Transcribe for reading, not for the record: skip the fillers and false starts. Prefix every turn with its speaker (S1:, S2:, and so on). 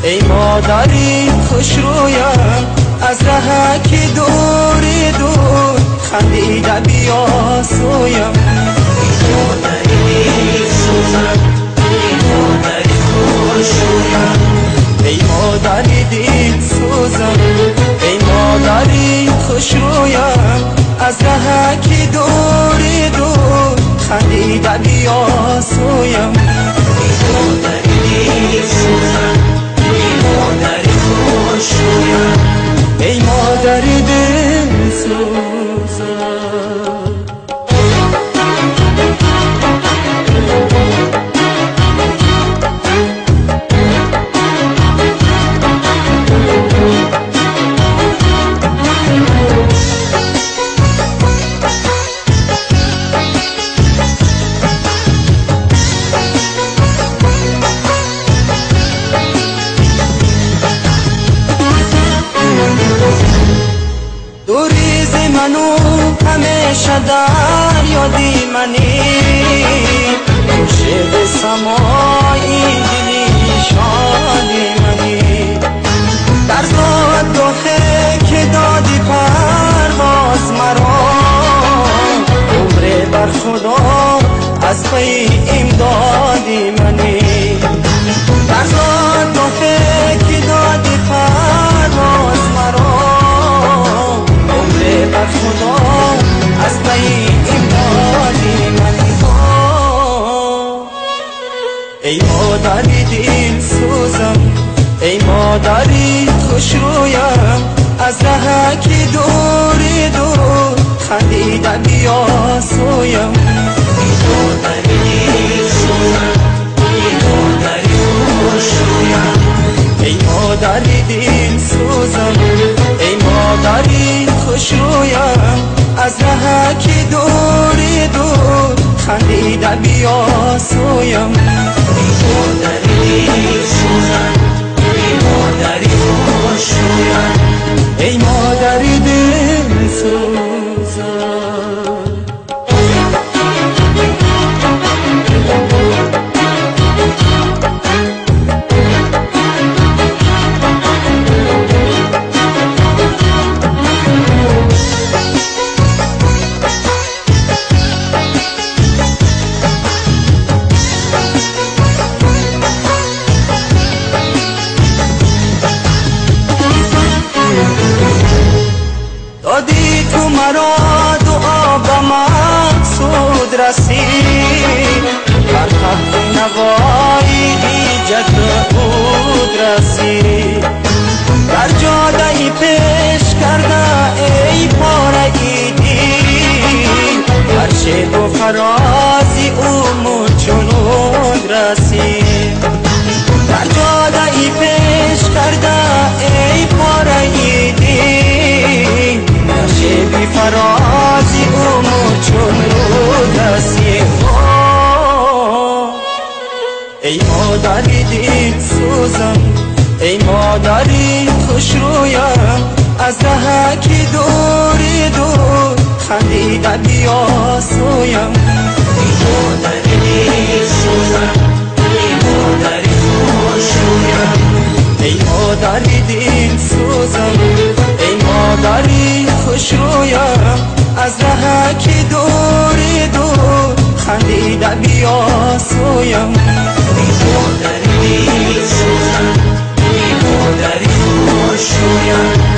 S1: ای مادری خوش رویم از رهکی دوری دور خندیده بیا سویم. ای مادری سوزم، ای مادری خوش رویم، ای مادری دید سوزم، ای مادری خوش رویم از رهکی دوری دور خندیده بیا سویم. ای مادری دید سوزم، ای مادری خوش رویم، ای مادری دید سوزم. دوریز منو همیشه در یادی منی، خوشه به سمایی دلی شادی منی. در زادگاهی که دادی پرواز مرا، عمر بر خدا از پی امدادی منی. در زادگاهی که دادی پرواز مرا، بر خدا از پی امدادی منی. ای مادری دل سوزم، ای مادری خوش رویم از رهکی دوری دور خندیده بیا سویم. ای مادری دل سوزم، ای مادری خوش رویم، ای مادری دل سوزم، ای مادری خوش رویم از رهکی دوری دور خندیده بیا سویم. ای مادری دل سوزم، ای مادری خوش رویم، ای مادری دل سوزم. دادی تو مرا دعا به مقصود رسید، بر تخت نوایی ایجاد بود رسید. در جاده پیش کرده ای پاره ایدی، هر شیب و فرازی او چنود رسید. در جاده پیش کرده ای پاره ایدی، بی فرازی امور چون رو رسید. ای مادری دل سوزم، ای مادری خوش رویم از رهکی دوری دور خندیده بیا سویم. ای مادری دل سوزم، ای مادری خوش رویم، ای مادری دل سوزم، ای مادری خوش رویم از رهکی دوری دور خندیده بیا سویم. ای مادری دل سوزم، ای مادری خوش رویم،